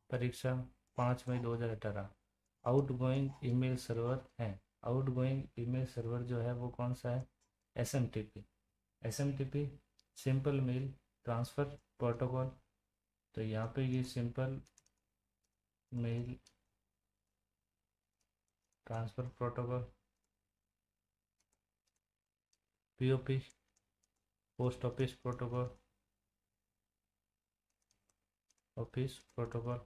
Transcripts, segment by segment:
परीक्षा 5 मई 2018। Outgoing email server है। आउटगोइंग ईमेल सर्वर जो है वो कौन सा है? SMTP। SMTP simple mail transfer protocol. तो यहाँ पे ये simple mail transfer protocol, POP post office protocol, office protocol,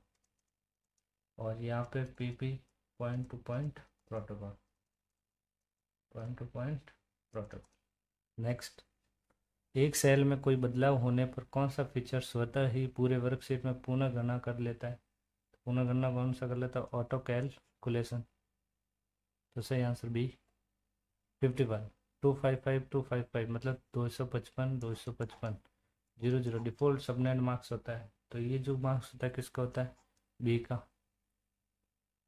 और यहाँ पे PP point to point protocol, point to point protocol. Next, एक सेल में कोई बदलाव होने पर कौन सा फीचर स्वतः ही पूरे वर्कशीट में पुनः गणना कर लेता है? पुनः गणना कौन सा कर लेता है? Auto calculation. तो सही आंसर बी 51। 255 255 मतलब 255 255 00 डिफ़ॉल्ट सबनेट मार्क्स होता है। तो ये जो मार्क्स होता है किसका होता है? बी का।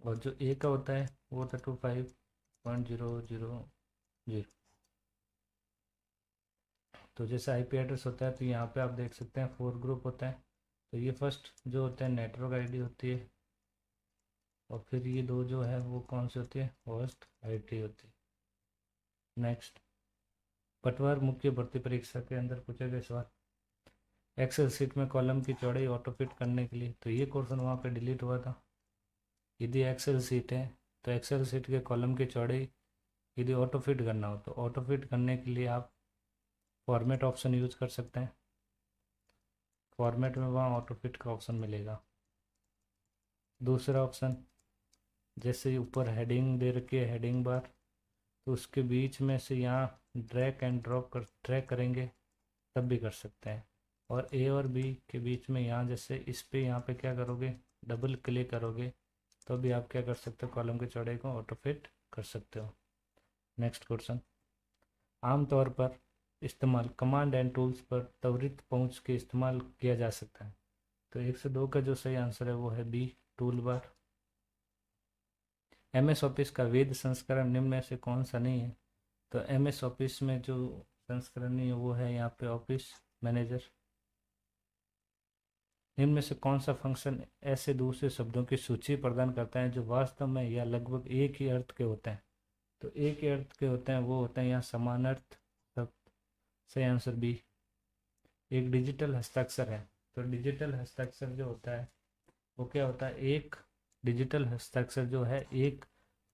और जो ए का होता है वो होता है 25.000। तो जैसे IP एड्रेस होता है तो यहाँ पे आप देख सकते हैं 4 ग्रुप होता है। तो ये फर्स्ट जो होता है नेटवर्क ID होती है, और फिर ये दो जो है वो कौन सी होती है? होस्ट ID होती है। नेक्स्ट, पटवार मुख्य भर्ती परीक्षा के अंदर पूछे गए सवाल। एक्सेल सीट में कॉलम की चौड़ाई ऑटो फिट करने के लिए, तो ये क्वेश्चन वहाँ पे डिलीट हुआ था। यदि एक्सेल सीट है तो एक्सेल सीट के कॉलम की चौड़ाई यदि ऑटो फिट करना हो तो ऑटो फिट करने के लिए आप फॉर्मेट ऑप्शन यूज कर सकते हैं। फॉर्मेट में वहाँ ऑटो फिट का ऑप्शन मिलेगा। दूसरा ऑप्शन, जैसे ऊपर हेडिंग दे रखी है हेडिंग बार, तो उसके बीच में से यहाँ ड्रैग एंड ड्रॉप कर ड्रैग करेंगे तब भी कर सकते हैं। और A और B के बीच में यहाँ जैसे इस पे यहाँ पे क्या करोगे? डबल क्लिक करोगे तो भी आप क्या कर सकते हो? कॉलम की चौड़ाई को ऑटो फिट कर सकते हो। नेक्स्ट क्वेश्चन, आमतौर पर इस्तेमाल कमांड एंड टूल्स पर त्वरित पहुंच के इस्तेमाल किया जा सकता है। तो 1 से 2 का जो सही आंसर है वो है B tool bar. MS office का वेद संस्करण निम्न में से कौन सा नहीं है? तो MS ऑफिस में जो संस्करण नहीं है वो है यहाँ पे ऑफिस मैनेजर। निम्न में से कौन सा फंक्शन ऐसे दूसरे शब्दों की सूची प्रदान करता है जो वास्तव में या लगभग एक ही अर्थ के होते हैं? तो एक ही अर्थ के होते हैं वो होते हैं यहाँ समान अर्थ शब्द। सही आंसर बी। एक डिजिटल हस्ताक्षर है। तो डिजिटल हस्ताक्षर जो होता है वो क्या होता है? एक डिजिटल हस्ताक्षर जो है एक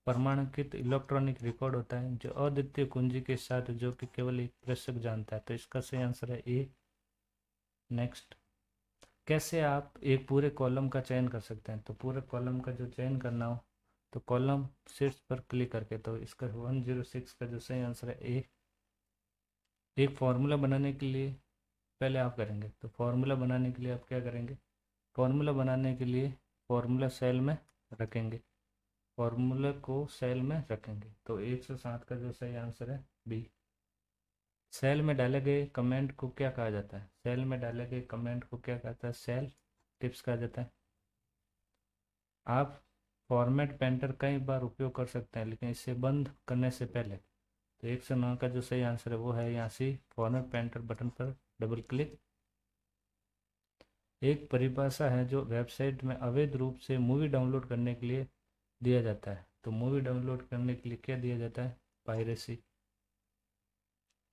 प्रमाणित इलेक्ट्रॉनिक रिकॉर्ड होता है जो अद्वितीय कुंजी के साथ, जो कि केवल एक प्रेषक जानता है। तो इसका सही आंसर है ए। नेक्स्ट, कैसे आप एक पूरे कॉलम का चयन कर सकते हैं? तो पूरे कॉलम का जो चयन करना हो तो कॉलम शीर्ष पर क्लिक करके, तो इसका 106 का जो सही आंसर है ए। एक फार्मूला बनाने के लिए पहले आप करेंगे, तो फार्मूला बनाने के लिए आप क्या करेंगे? फार्मूला बनाने के लिए फार्मूला सेल में रखेंगे, फार्मूला को सेल में रखेंगे। तो 107 का जो सही आंसर है बी। सेल में डाले गए कमेंट को क्या कहा जाता है? सेल में डाले गए कमेंट को क्या कहता है? सेल टिप्स कहा जाता है। आप फॉर्मेट पेंटर कई बार उपयोग कर सकते हैं लेकिन इसे बंद करने से पहले। तो 109 का जो सही आंसर है वो है यहाँ से फॉर्मेट पेंटर बटन पर डबल क्लिक। एक परिभाषा है जो वेबसाइट में अवैध रूप से मूवी डाउनलोड करने के लिए दिया जाता है। तो मूवी डाउनलोड करने के लिए क्या दिया जाता है? पायरेसी।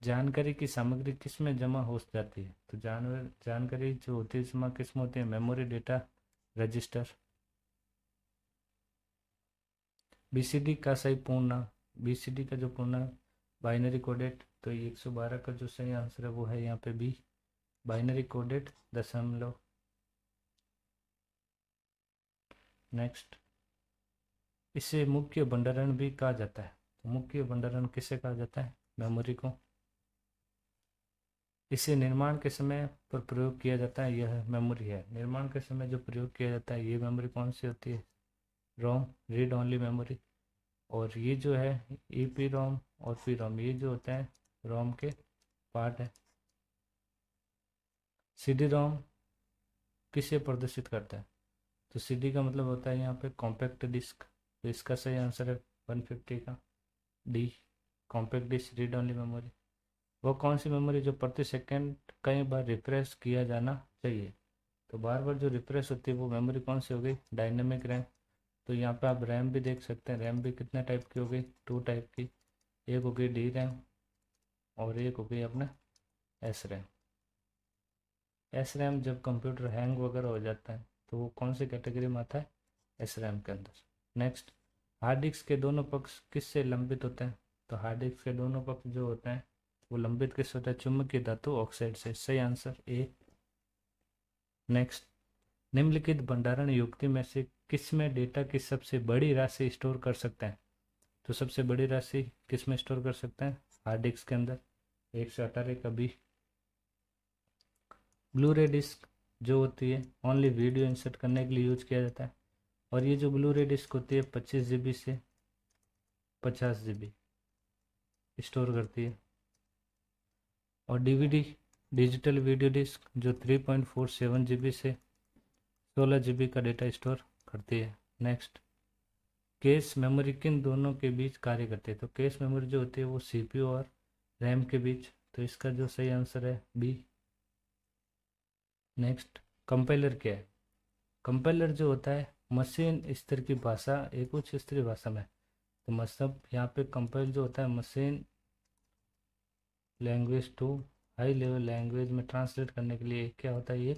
जानकारी की सामग्री किस में जमा हो जाती है? तो जानकारी जो होती है जमा किस में होती है? Memory data register. BCD का सही पूर्ण, BCD का जो पूर्ण बाइनरी कोडेड, तो 112 का जो सही आंसर है वो है यहाँ पे बी बाइनरी कोडेड दशमलव। नेक्स्ट, इसे मुख्य भंडारण भी कहा जाता है। तो मुख्य भंडारण किसे कहा जाता है? मेमोरी को। इसे निर्माण के समय पर प्रयोग किया जाता है, यह मेमोरी है। निर्माण के समय जो प्रयोग किया जाता है ये मेमोरी कौन सी होती है? रोम, रीड ओनली मेमोरी। और ये जो है EPROM और PROM ये जो होते हैं रोम के पार्ट है। CD-ROM किसे प्रदर्शित करता है? तो CD का मतलब होता है यहाँ पे कॉम्पैक्ट डिस्क। तो इसका सही आंसर है 150 का D compact disc read only memory. वो कौन सी मेमोरी जो प्रति सेकंड कई बार रिफ्रेश किया जाना चाहिए? तो बार बार जो रिफ्रेश होती है वो मेमोरी कौन सी हो गई, डायनेमिक रैम। तो यहाँ पे आप रैम भी देख सकते हैं, रैम भी कितने टाइप की हो गई, 2 टाइप की। एक हो गई डी रैम और एक हो गई अपना एस रैम। एस रैम जब कंप्यूटर हैंग वगैरह हो जाता है तो वो कौन सी कैटेगरी में आता है, एस रैम के अंदर। नेक्स्ट, हार्ड डिस्क के दोनों पक्ष किससे लंबित होते हैं, तो हार्ड डिस्क के दोनों पक्ष जो होते हैं वो लंबित किस होता है, चुंबकीय धातु ऑक्साइड से। सही आंसर ए। नेक्स्ट, निम्नलिखित भंडारण युक्ति में से किस में डेटा की सबसे बड़ी राशि स्टोर कर सकते हैं, तो सबसे बड़ी राशि किस में स्टोर कर सकते हैं, हार्ड डिस्क के अंदर। 118 का बी। ब्लू रे डिस्क जो होती है ओनली वीडियो इंसर्ट करने के लिए यूज किया जाता है, और ये जो ब्लू रे डिस्क होती है 25 GB से 50 GB स्टोर करती है। और डीवीडी डिजिटल वीडियो डिस्क जो 3.47 GB से 16 GB का डेटा स्टोर करती है। नेक्स्ट, कैश मेमोरी किन दोनों के बीच कार्य करती है, तो कैश मेमोरी जो होती है वो CPU और रैम के बीच। तो इसका जो सही आंसर है बी। नेक्स्ट, कंपाइलर क्या है, कंपाइलर जो होता है मशीन स्तर की भाषा एक उच्च स्तरीय भाषा में, तो मतलब यहाँ पे कंपाइल जो होता है machine language to high level language में ट्रांसलेट करने के लिए क्या होता है, ये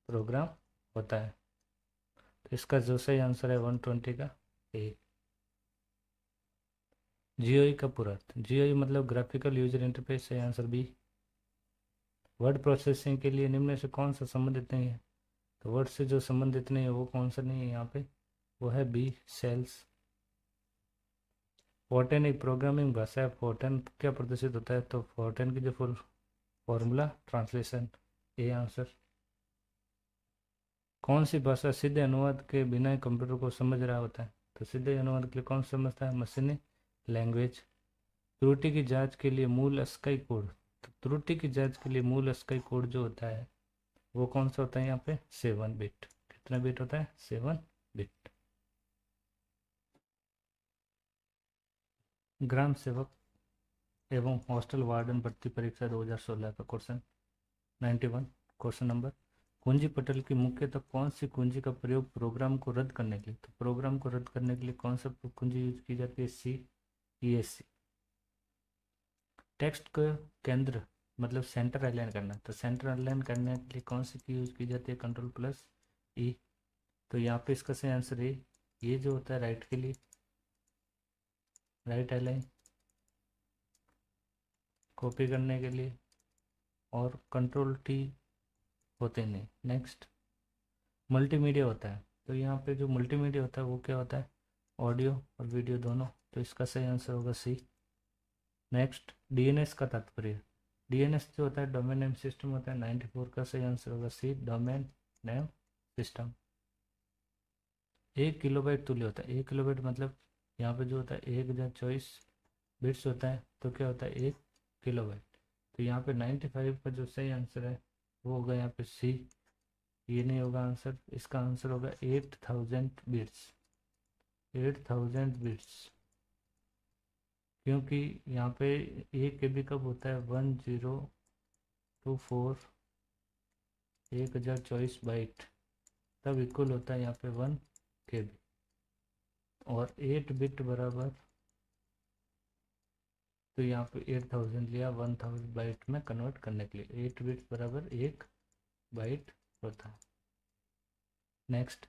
प्रोग्राम होता है। तो इसका जो सही आंसर है 120 का ए। जीओई का पूरा अर्थ, जीओई मतलब ग्राफिकल यूजर इंटरफेस। सही आंसर बी। वर्ड प्रोसेसिंग के लिए निम्न से कौन सा संबंधित नहीं है, तो वर्ड से जो संबंधित नहीं है वो कौन सा नहीं है यहाँ पे, वो है बी, सेल्स। फोर्टेन एक प्रोग्रामिंग भाषा है, फोर्टेन क्या प्रदर्शित होता है, तो फोर्टेन की जो full formula translation. A answer. कौन सी भाषा सीधे अनुवाद के बिना कंप्यूटर को समझ रहा होता है, तो सीधे अनुवाद के लिए कौन समझता है, मशीनी लैंग्वेज। त्रुटि की जांच के लिए मूल अस्थायी कोड, तो त्रुटि की जांच के लिए मूल अस्थायी कोड जो होता है वो कौन सा होता है यहाँ पे, 7 बिट। कितना बिट होता है, 7 बिट। ग्राम सेवक एवं हॉस्टल वार्डन भर्ती परीक्षा 2016 का क्वेश्चन 91। क्वेश्चन नंबर, कुंजी पटल की मुख्यतः कौन सी कुंजी का प्रयोग प्रोग्राम को रद्द करने के लिए, तो प्रोग्राम को रद्द करने के लिए कौन सा कुंजी यूज की जाती है, सी, ESC। टेक्स्ट को केंद्र मतलब सेंटर अलाइन करना, तो सेंटर अलाइन करने के लिए कौन सी की यूज की जाती है, Ctrl+E। तो यहाँ पे इसका सही आंसर है ये जो होता है राइट के लिए, राइट अलाइन कॉपी करने के लिए, और Ctrl+T होते नहीं। नेक्स्ट, मल्टीमीडिया होता है, तो यहाँ पे जो मल्टीमीडिया होता है वो क्या होता है, ऑडियो और वीडियो दोनों। तो इसका सही आंसर होगा सी। नेक्स्ट, DNS का तात्पर्य, DNS जो होता है डोमेन नेम सिस्टम होता है। 94 का सही आंसर होगा सी, डोमेन नेम सिस्टम। 1 KB तुल्य होता है, 1 KB मतलब यहाँ पे जो होता है 1024 बिट्स होता है, तो क्या होता है 1 KB। तो यहाँ पे 95 का जो सही आंसर है वो होगा यहाँ पे सी। ये नहीं होगा आंसर, इसका आंसर होगा 8000 बिट्स, 8000 बिट्स। क्योंकि यहाँ पे 1 KB कब होता है, 1024 1024 बाइट, तब इक्वल होता है यहाँ पे 1 KB। और 8 बिट बराबर, तो यहाँ पे 8000 लिया 1000 बाइट में कन्वर्ट करने के लिए, 8 बिट बराबर 1 बाइट होता है। नेक्स्ट,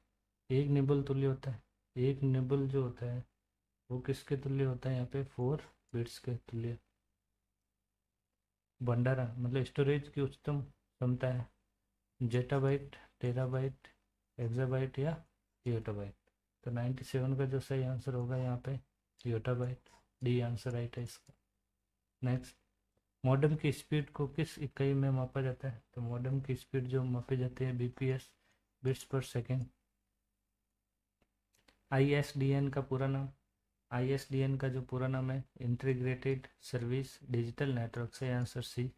एक निबल तुल्य होता है, एक निबल जो होता है वो किसके तुल्य होता है, यहाँ पे 4 बिट्स के तुल्य। भंडारण मतलब स्टोरेज की उच्चतम क्षमता है, जेटाबाइट, टेराबाइट, एक्साबाइट या योटाबाइट। तो 97 का जो सही आंसर होगा यहाँ पे योटाबाइट, डी आंसर राइट है इसका। नेक्स्ट, मॉडेम की स्पीड को किस इकाई में मापा जाता है, तो मॉडेम की स्पीड जो मापी जाती है BPS, बिट्स पर सेकेंड। ISDN का पूरा नाम, ISDN का जो पूरा नाम है इंटीग्रेटेड सर्विस डिजिटल नेटवर्क। से आंसर सी।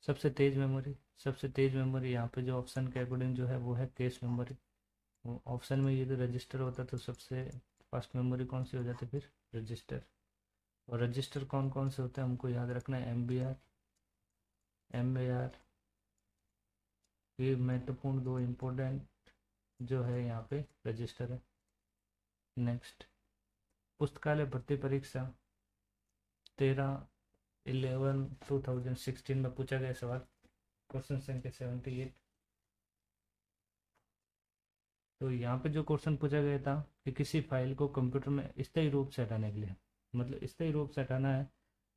सबसे तेज मेमोरी, सबसे तेज मेमोरी यहाँ पे जो ऑप्शन के अकॉर्डिंग जो है वो है कैश मेमोरी। ऑप्शन में ये जो रजिस्टर होता है तो सबसे फास्ट मेमोरी कौन सी हो जाती है, फिर रजिस्टर। और रजिस्टर कौन कौन से होते हैं हमको याद रखना है, MBR, MAR, ये महत्वपूर्ण दो इम्पोर्टेंट जो है यहाँ पे रजिस्टर है। नेक्स्ट, पुस्तकालय भर्ती परीक्षा 13/11/2016 में पूछा गया सवाल, क्वेश्चन संख्या 78। तो यहाँ पे जो क्वेश्चन पूछा गया था कि किसी फाइल को कंप्यूटर में स्थायी रूप से हटाने के लिए, मतलब स्थायी रूप से हटाना है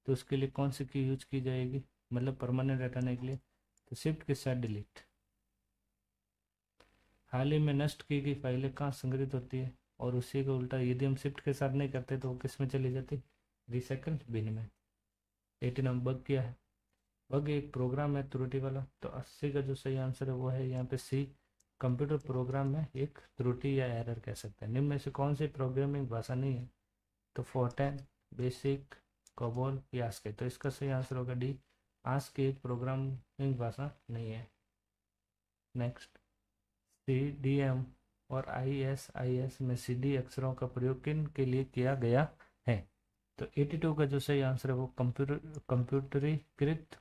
तो उसके लिए कौन सी की यूज की जाएगी, मतलब परमानेंट हटाने के लिए, तो शिफ्ट के साथ डिलीट। हाल ही में नष्ट की गई फाइलें कहाँ संग्रहित होती है, और उसी का उल्टा यदि हम शिफ्ट के साथ नहीं करते तो वो किस में चली जाती, रिसाइकल बिन में। 18 नंबर बग क्या है, बग एक प्रोग्राम है त्रुटि वाला। तो 80 का जो सही आंसर है वो है यहाँ पे सी, कंप्यूटर प्रोग्राम में एक त्रुटि या एरर कह सकते हैं। निम्न में से कौन सी प्रोग्रामिंग भाषा नहीं है, तो फोर्टेन, बेसिक, कोबोल या आस्की। तो इसका सही आंसर होगा डी, आस्की एक प्रोग्रामिंग भाषा नहीं है। नेक्स्ट, CDM और ISIS में CD अक्षरों का प्रयोग किन के लिए किया गया है, तो 82 का जो सही आंसर है वो कंप्यूटरीकृत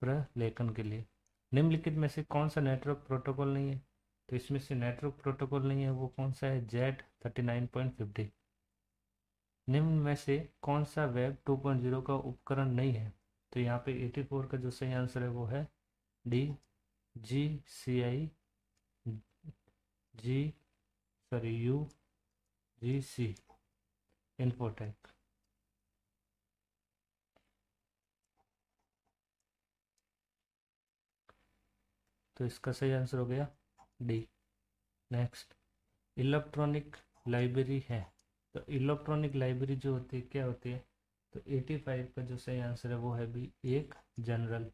प्रलेखन के लिए। निम्नलिखित में से कौन सा नेटवर्क प्रोटोकॉल नहीं है, तो इसमें से नेटवर्क प्रोटोकॉल नहीं है वो कौन सा है, Z39.50। निम्न में से कौन सा वेब 2.0 का उपकरण नहीं है, तो यहाँ पे 84 का जो सही आंसर है वो है डी, GCI UGC इन्फोटेक। तो इसका सही आंसर हो गया डी। नेक्स्ट, इलेक्ट्रॉनिक लाइब्रेरी है, तो इलेक्ट्रॉनिक लाइब्रेरी जो होती है क्या होती है, तो 85 का जो सही आंसर है वो है भी एक जनरल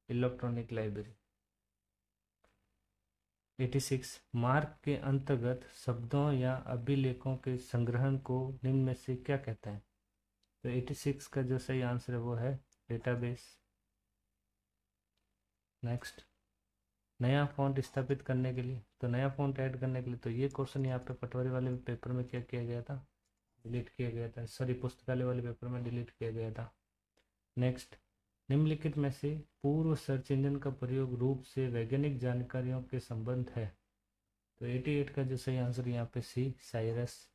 इलेक्ट्रॉनिक लाइब्रेरी। 86, मार्क के अंतर्गत शब्दों या अभिलेखों के संग्रहण को निम्न में से क्या कहते हैं, तो 86 का जो सही आंसर है वो है डेटाबेस। नेक्स्ट, नया फॉन्ट स्थापित करने के लिए, तो नया फॉन्ट ऐड करने के लिए, तो ये क्वेश्चन यहाँ पे पटवारी वाले पेपर में क्या किया गया था, डिलीट किया गया था, सॉरी पुस्तकालय वाले पेपर में डिलीट किया गया था। नेक्स्ट, निम्नलिखित में से पूर्व सर्च इंजन का प्रयोग रूप से वैज्ञानिक जानकारियों के संबंध है, तो 88 का जो सही आंसर यहाँ पे सी, साइरस।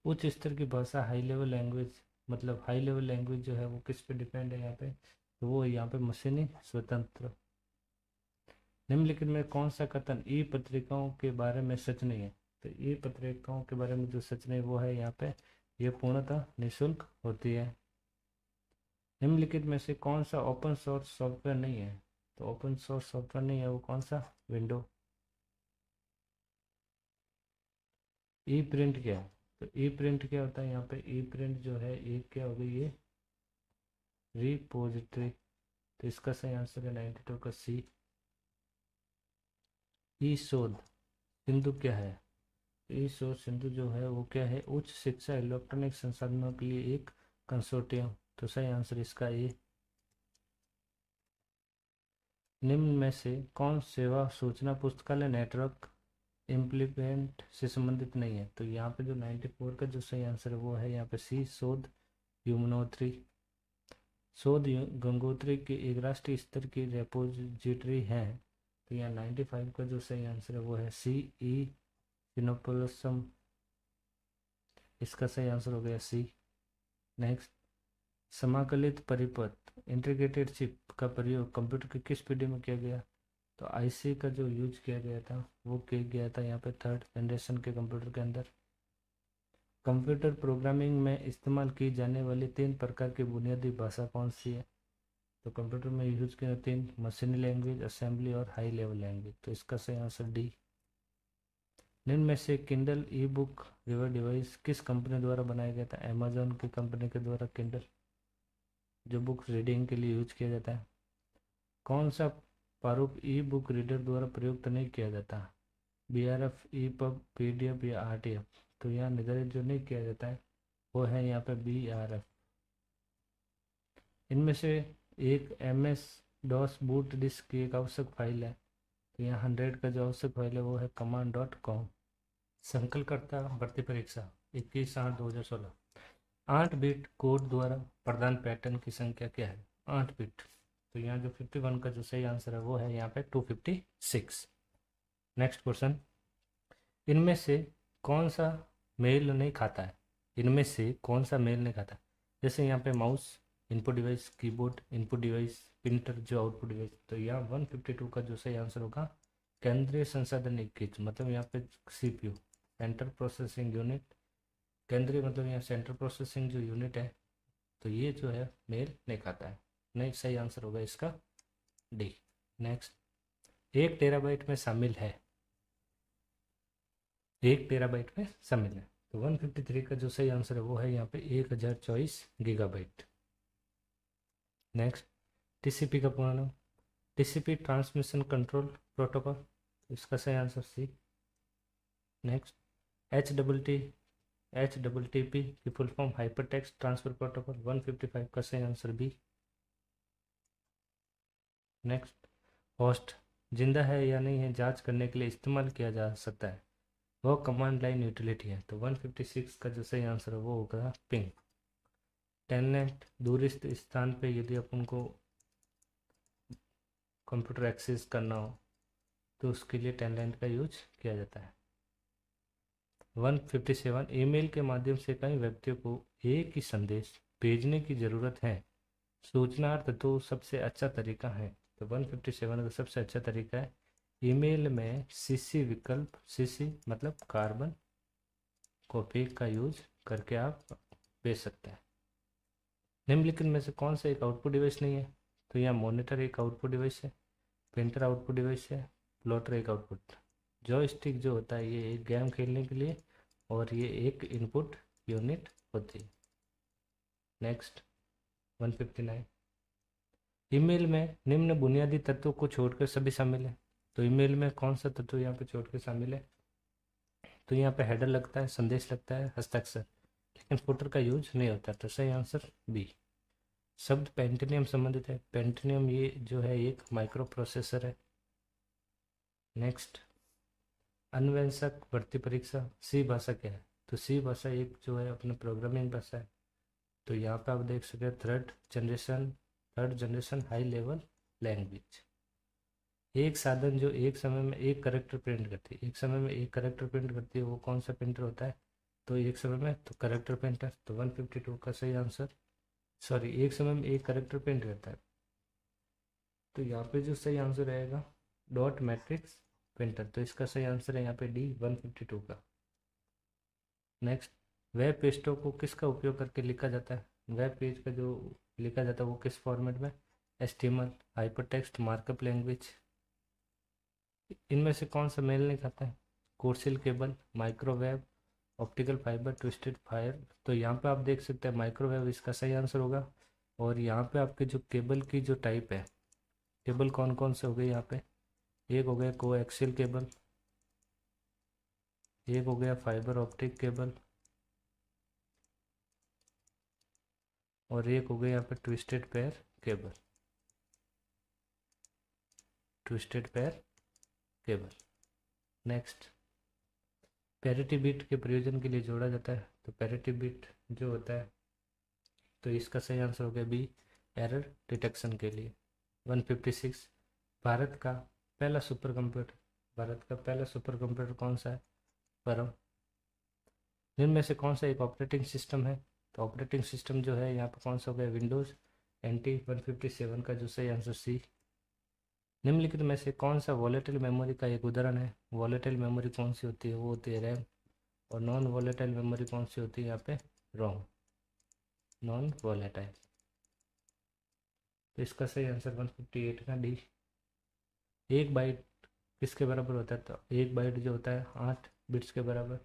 उच्च स्तर की भाषा हाई लेवल लैंग्वेज, मतलब हाई लेवल लैंग्वेज जो है वो किस पे डिपेंड है यहाँ पे, तो वो यहाँ पे मशीनी स्वतंत्र। निम्नलिखित में कौन सा कथन ई पत्रिकाओं के बारे में सच नहीं है, तो ई पत्रिकाओं के बारे में जो सच नहीं वो है यहाँ पे, ये पूर्णतः निःशुल्क होती है। निम्नलिखित में से कौन सा ओपन सोर्स सॉफ्टवेयर नहीं है, तो ओपन सोर्स सॉफ्टवेयर नहीं है वो कौन सा, विंडो। ई प्रिंट क्या है, तो ई प्रिंट क्या होता है यहाँ पे, ई प्रिंट जो है एक क्या हो गई, ये रिपोजिटरी। तो इसका सही आंसर है 92 का सी। ई शोध सिंधु क्या है, ई शोध सिंधु जो है वो क्या है, उच्च शिक्षा इलेक्ट्रॉनिक संसाधनों के लिए एक कंसोर्टियम। तो सही आंसर इसका ए। निम्न में से कौन सेवा सूचना पुस्तकालय नेटवर्क इम्प्लीमेंट से संबंधित नहीं है, तो यहाँ पे जो 94 का जो सही आंसर है वो है यहाँ पे सी, शोध यमुनोत्री। शोध गंगोत्री की एक राष्ट्रीय स्तर की रेपोजिटरी है, तो यहाँ 95 का जो सही आंसर है वो है सी, ई सिनोपोलिसम। इसका सही आंसर हो गया सी। नेक्स्ट, समाकलित परिपथ इंटीग्रेटेड चिप का प्रयोग कंप्यूटर की किस पीढ़ी में किया गया, तो IC का जो यूज किया गया था वो किया गया था यहाँ पे 3rd जनरेशन के कंप्यूटर के अंदर। कंप्यूटर प्रोग्रामिंग में इस्तेमाल की जाने वाली 3 प्रकार की बुनियादी भाषा कौन सी है, तो कंप्यूटर में यूज किया 3, मशीनी लैंग्वेज, असेंबली और हाई लेवल लैंग्वेज। तो इसका सही आंसर डी। निम्न में से किंडल ई बुक रीडर डिवाइस किस कंपनी द्वारा बनाया गया था, अमेजोन की कंपनी के द्वारा किंडल जो बुक्स रीडिंग के लिए यूज किया जाता है। कौन सा प्रारूप ई बुक रीडर द्वारा प्रयुक्त नहीं किया जाता, BRF, EPUB, PDF या RTF। तो यहाँ निर्धारित जो नहीं किया जाता है वो है यहाँ पे BRF। इनमें से एक MS DOS बूट डिस्क की एक आवश्यक फाइल है, तो यहाँ 100 का जो आवश्यक फाइल है वो है command.com। संकलकर्ता भर्ती परीक्षा 21/8/2016, 8 बिट कोड द्वारा प्रदान पैटर्न की संख्या क्या है, 8 बिट। तो यहाँ जो 51 का जो सही आंसर है वो है यहाँ पे 256। नेक्स्ट क्वेश्चन, इनमें से कौन सा मेल नहीं खाता है? इनमें से कौन सा मेल नहीं खाता? जैसे यहाँ पे mouse input device, keyboard input device, printer जो आउटपुट डिवाइस। तो यहाँ 152 का जो सही आंसर होगा केंद्रीय संसाधन इकाई, मतलब यहाँ पे CPU, सेंट्रल प्रोसेसिंग यूनिट। केंद्रीय मतलब यहाँ सेंट्रल प्रोसेसिंग जो यूनिट है, तो ये जो है मेल नहीं खाता है। नहीं, सही आंसर होगा इसका डी। नेक्स्ट, 1 टेराबाइट में शामिल है, 1 टेराबाइट में शामिल है। तो 153 का जो सही आंसर है वो है यहाँ पे 1024 GB। नेक्स्ट, TCP का पूरा नाम TCP ट्रांसमिशन कंट्रोल प्रोटोकॉल, इसका सही आंसर सी। नेक्स्ट, HTTP की full form hyper text transfer protocol, 155 का सही आंसर बी। नेक्स्ट, होस्ट जिंदा है या नहीं है जांच करने के लिए इस्तेमाल किया जा सकता है, वो कमांड लाइन यूटिलिटी है। तो 156 का जो सही आंसर है वो होगा पिंग। टेलनेट दूरस्थ स्थान पे यदि अपन को कंप्यूटर एक्सेस करना हो तो उसके लिए टेलनेट का यूज किया जाता है। 157, ईमेल के माध्यम से कई व्यक्तियों को एक ही संदेश भेजने की ज़रूरत है, सूचनार्थ तो सबसे अच्छा तरीका है। तो 157 का सबसे अच्छा तरीका है ईमेल में CC विकल्प, CC मतलब कार्बन कॉपी का यूज करके आप भेज सकते हैं। निम्नलिखित में से कौन सा एक आउटपुट डिवाइस नहीं है? तो यहाँ मॉनिटर एक आउटपुट डिवाइस है, प्रिंटर आउटपुट डिवाइस है, प्लॉटर एक आउटपुट। जॉयस्टिक जो होता है ये एक गेम खेलने के लिए, और ये एक इनपुट यूनिट होती है। नेक्स्ट, 159, ईमेल में निम्न बुनियादी तत्वों को छोड़कर सभी शामिल है। तो ईमेल में कौन सा तत्व यहाँ पे छोड़कर शामिल है? तो यहाँ पे हेडर लगता है, संदेश लगता है, हस्ताक्षर, लेकिन फुटर का यूज नहीं होता। तो सही आंसर बी। शब्द पेंटिनियम संबंधित है, पेंटिनियम ये जो है एक माइक्रो प्रोसेसर है। नेक्स्ट, अन्वेषक भर्ती परीक्षा सी भाषा क्या है? तो सी भाषा एक जो है अपना प्रोग्रामिंग भाषा है। तो यहाँ पे आप देख सकते हैं third generation high level language. एक साधन जो एक समय में एक करेक्टर प्रिंट करती है, एक समय में एक करेक्टर प्रिंट करती है, वो कौन सा प्रिंटर होता है? तो एक समय में तो करेक्टर प्रिंटर। तो 152 का सही आंसर, सॉरी, एक समय में एक करेक्टर प्रिंट करता है। तो यहाँ पे जो सही आंसर रहेगा डॉट मैट्रिक्स प्रिंटर। तो इसका सही आंसर है यहाँ पे डी, 152 का। नेक्स्ट, वेब पेजों को किसका उपयोग करके लिखा जाता है? वेब पेज का जो लिखा जाता है वो किस फॉर्मेट में? HTML, hypertext, markup language. इनमें से कौन सा मेल नहीं खाता है? Coaxial cable, microwave, optical fibre, twisted pair. तो यहाँ पे आप देख सकते हैं माइक्रोवेव इसका सही आंसर होगा। और यहाँ पे आपके जो केबल की जो टाइप है, केबल कौन कौन से हो गए यहाँ पे? एक हो गया कोएक्सियल केबल, एक हो गया फाइबर ऑप्टिक केबल, और एक हो गया यहाँ पे twisted pair cable, twisted pair cable. Next, parity bit के प्रयोजन के लिए जोड़ा जाता है। तो पैरिटी बिट जो होता है, तो इसका सही आंसर हो गया बी, एरर डिटेक्शन के लिए। 156, भारत का पहला सुपर कंप्यूटर, भारत का पहला सुपर कंप्यूटर कौन सा है? परम। इनमें से कौन सा एक ऑपरेटिंग सिस्टम है? तो ऑपरेटिंग सिस्टम जो है यहाँ पर कौन सा हो गया? Windows NT। 157 का जो सही आंसर सी। निम्नलिखित में से कौन सा वॉलेटाइल मेमोरी का एक उदाहरण है? वॉलेटाइल मेमोरी कौन सी होती है? वो होती है रैम। और नॉन वॉलेटाइल मेमोरी कौन सी होती है यहाँ पे? रोम, नॉन वॉलेटाइल। तो इसका सही आंसर 158 का डी। एक बाइट किसके बराबर होता है? तो एक बाइट जो होता है 8 बिट्स के बराबर।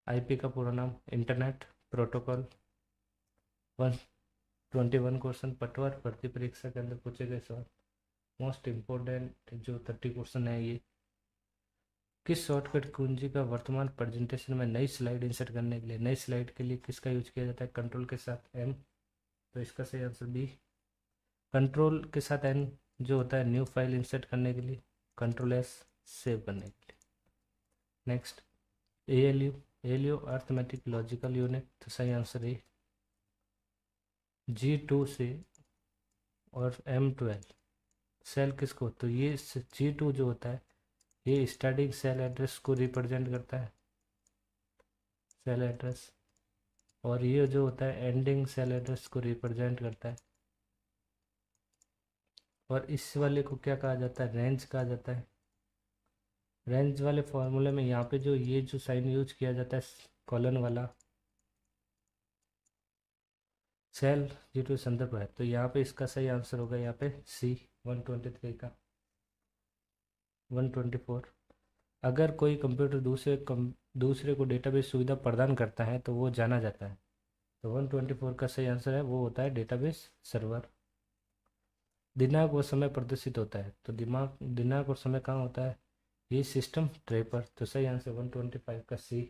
IP का पूरा नाम इंटरनेट प्रोटोकॉल। 121 क्वेश्चन पटवार भर्ती परीक्षा के अंदर पूछे गए सवाल। मोस्ट इम्पोर्टेंट जो 30 क्वेश्चन है ये। किस शॉर्टकट कुंजी का वर्तमान प्रेजेंटेशन में नई स्लाइड इंसर्ट करने के लिए, नई स्लाइड के लिए किसका यूज किया जाता है? कंट्रोल के साथ M। तो इसका सही आंसर बी। कंट्रोल के साथ N जो होता है न्यू फाइल इंसर्ट करने के लिए, कंट्रोल S सेव करने के लिए। Next, ALU arithmetic logical unit. तो सही आंसर है G2 से और M12 सेल किसको, तो ये G2 जो होता है ये स्टार्टिंग सेल एड्रेस को रिप्रेजेंट करता है, सेल एड्रेस, और ये जो होता है एंडिंग सेल एड्रेस को रिप्रेजेंट करता है। और इस वाले को क्या कहा जाता है, रेंज कहा जाता है। रेंज वाले फॉर्मूले में यहाँ पे जो ये जो साइन यूज किया जाता है कॉलन वाला, सेल G2 संदर्भ है, तो यहाँ पे इसका सही आंसर होगा यहाँ पे C 123 का 124। अगर कोई कंप्यूटर दूसरे को डेटाबेस सुविधा प्रदान करता है तो वो जाना जाता है, तो 124 का सही आंसर है वो होता है डेटाबेस सर्वर। दिनांक व समय प्रदर्शित होता है, तो दिनांक और समय कहाँ होता है, ये सिस्टम ट्रे पर, तो सही आंसर 125 का C।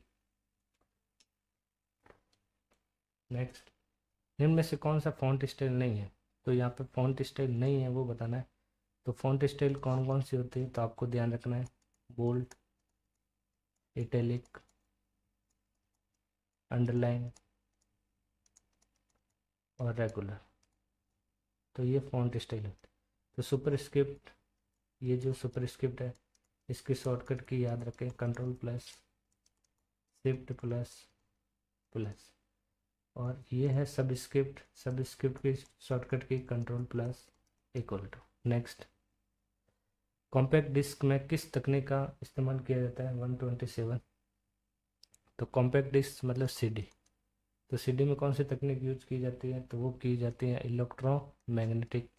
नेक्स्ट, निम्न में से कौन सा फॉन्ट स्टाइल नहीं है, तो यहाँ पे फॉन्ट स्टाइल नहीं है वो बताना है। तो फॉन्ट स्टाइल कौन कौन सी होती है, तो आपको ध्यान रखना है, बोल्ड, इटैलिक, अंडरलाइन और रेगुलर, तो ये फॉन्ट स्टाइल होती है। तो सुपरस्क्रिप्ट, ये जो सुपरस्क्रिप्ट है इसकी शॉर्टकट की याद रखें, control plus shift plus plus, और ये है सबस्क्रिप्ट, सबस्क्रिप्ट की शॉर्टकट की control plus equal to. Next, compact disc में किस तकनीक का इस्तेमाल किया जाता है, 127। तो कॉम्पैक्ट डिस्क मतलब CD, तो CD में कौन सी तकनीक यूज की जाती है, तो वो की जाती है इलेक्ट्रोमैग्नेटिक।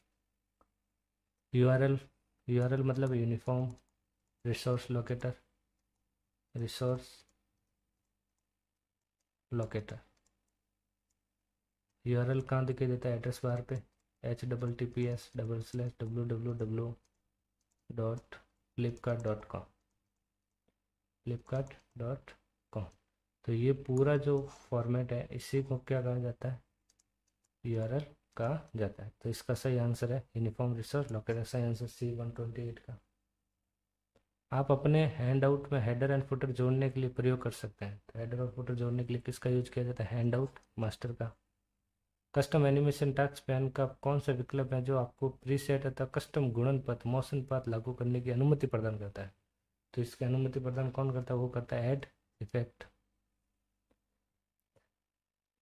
URL मतलब uniform resource locator, resource locator. URL कहाँ दिखाई देता है, एड्रेस बार पे, https://www.flipkart.com, flipkart.com। तो ये पूरा जो फॉर्मेट है इसी को क्या कहा जाता है, URL कहा जाता है। तो इसका सही आंसर है यूनिफॉर्म रिसोर्स लोकेटर, सही आंसर C 128 का। आप अपने हैंड आउट में हेडर एंड फुटर जोड़ने के लिए प्रयोग कर सकते हैं, तो हेडर और फुटर जोड़ने के लिए किसका यूज किया जाता है, हैंड आउट मास्टर का। कस्टम एनिमेशन टास्क पैन का कौन सा विकल्प है जो आपको प्रीसेट अथवा कस्टम गुणन पथ मोशन पाथ लागू करने की अनुमति प्रदान करता है, तो इसकी अनुमति प्रदान कौन करता है, वो करता है ऐड इफेक्ट।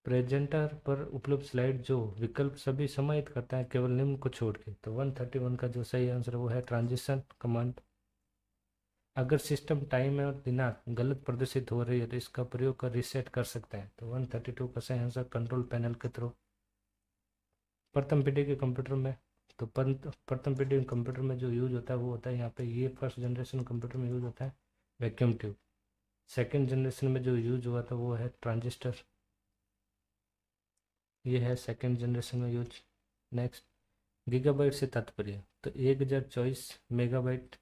प्रेजेंटर पर उपलब्ध स्लाइड जो विकल्प सभी समाहित करता है केवल निम्न को छोड़ के, तो 131 का जो सही आंसर है वो है ट्रांजिशन कमांड। अगर सिस्टम टाइम और दिनांक गलत प्रदर्शित हो रही है तो इसका प्रयोग कर रीसेट कर सकते हैं, तो 132 का सही आंसर कंट्रोल पैनल के थ्रू। प्रथम पीढ़ी के कंप्यूटर में, तो प्रथम पीढ़ी कंप्यूटर में जो यूज होता है वो होता है यहाँ पे, ये फर्स्ट जनरेशन कंप्यूटर में यूज होता है वैक्यूम ट्यूब। सेकेंड जनरेशन में जो यूज हुआ था वो है ट्रांजिस्टर, ये है सेकेंड जनरेशन में यूज। नेक्स्ट, गीगाबाइट से तात्पर्य, तो 1024 मेगाबाइट,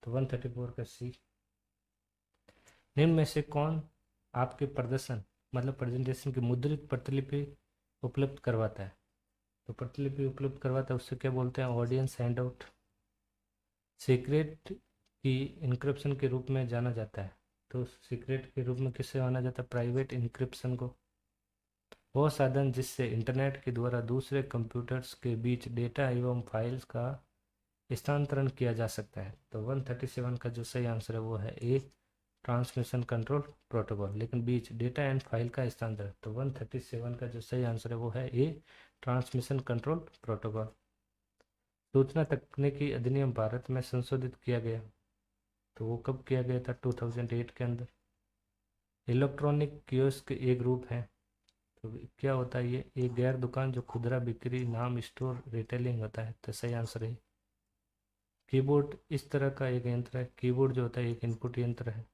तो 134 का C। निम्न में से कौन आपके प्रदर्शन मतलब प्रेजेंटेशन की मुद्रित प्रतिलिपि उपलब्ध करवाता है, तो प्रतिलिपि उपलब्ध करवाता है उससे क्या बोलते हैं, ऑडियंस हैंडआउट। सीक्रेट की इंक्रिप्शन के रूप में जाना जाता है, तो सीक्रेट के रूप में किससे माना जाता है, प्राइवेट इंक्रिप्शन को। वो साधन जिससे इंटरनेट के द्वारा दूसरे कंप्यूटर्स के बीच डेटा एवं फाइल्स का स्थानांतरण किया जा सकता है, तो 137 का जो सही आंसर है वो है A ट्रांसमिशन कंट्रोल प्रोटोकॉल, लेकिन बीच डेटा एंड फाइल का स्थानांतरण, तो 137 का जो सही आंसर है वो है A ट्रांसमिशन कंट्रोल प्रोटोकॉल। सूचना तकनीकी अधिनियम भारत में संशोधित किया गया, तो वो कब किया गया था, 2008 के अंदर। इलेक्ट्रॉनिक कियोस्क एक रूप है, तो क्या होता है ये, एक गैर दुकान जो खुदरा बिक्री नाम स्टोर रिटेलिंग होता है, तो सही आंसर है। कीबोर्ड इस तरह का एक यंत्र है, कीबोर्ड जो होता है एक इनपुट यंत्र है।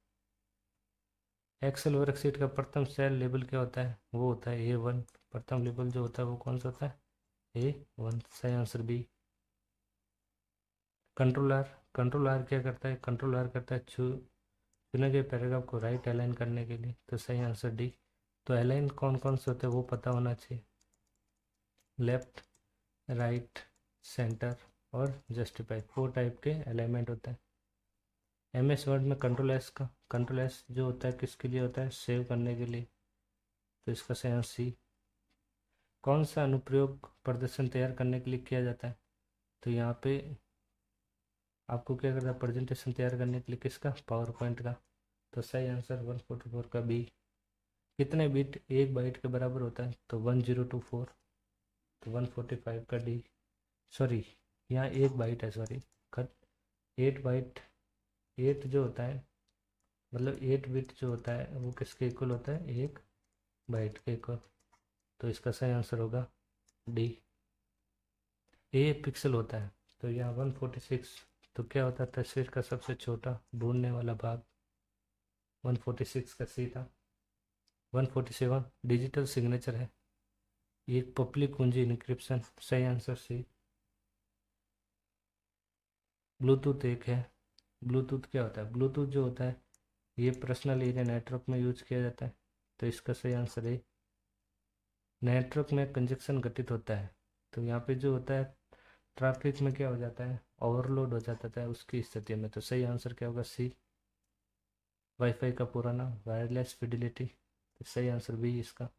एक्सेल वर्कशीट का प्रथम सेल लेबल क्या होता है, वो होता है A1, प्रथम लेबल जो होता है वो कौन सा होता है, A1, सही आंसर B। कंट्रोल आर क्या करता है, कंट्रोल आर करता है चुने गए पैराग्राफ को राइट अलाइन करने के लिए, तो सही आंसर D। तो अलाइन कौन कौन से होते हैं वो पता होना चाहिए, लेफ्ट, राइट, सेंटर और जस्टिफाई, 4 टाइप के अलाइनमेंट होते हैं। MS वर्ड में कंट्रोल एस जो होता है किसके लिए होता है, सेव करने के लिए, तो इसका सही आंसर C। कौन सा अनुप्रयोग प्रदर्शन तैयार करने के लिए किया जाता है? तो यहाँ पे आपको क्या करना है, प्रेजेंटेशन तैयार करने के लिए किसका, पावर पॉइंट का। तो सही आंसर 144 का बी। कितने बिट एक बाइट के बराबर होता है? तो 1024। तो 145 का डी। सॉरी, यहाँ एक बाइट है, सॉरी, कट। 8 बाइट, 8 जो होता है, मतलब 8 बिट जो होता है वो किसके इक्वल होता है, एक बाइट के इक्वल। तो इसका सही आंसर होगा डी। ए पिक्सल होता है, तो यहाँ 146। तो क्या होता है, तस्वीर का सबसे छोटा ढूंढने वाला भाग। 146 का सी था। 147 डिजिटल सिग्नेचर है, ये एक पब्लिक कुंजी इनक्रिप्शन। सही आंसर सी। ब्लूटूथ एक है। ब्लूटूथ क्या होता है? ब्लूटूथ जो होता है ये पर्सनल एरिया नेटवर्क में यूज किया जाता है। तो इसका सही आंसर है, नेटवर्क में कंजेक्शन घटित होता है। तो यहाँ पे जो होता है ट्रैफिक में क्या हो जाता है, ओवरलोड हो जाता है उसकी स्थिति में। तो सही आंसर क्या होगा, सी। वाईफाई का पूरा नाम वायरलेस फिडिलिटी। तो सही आंसर बी इसका।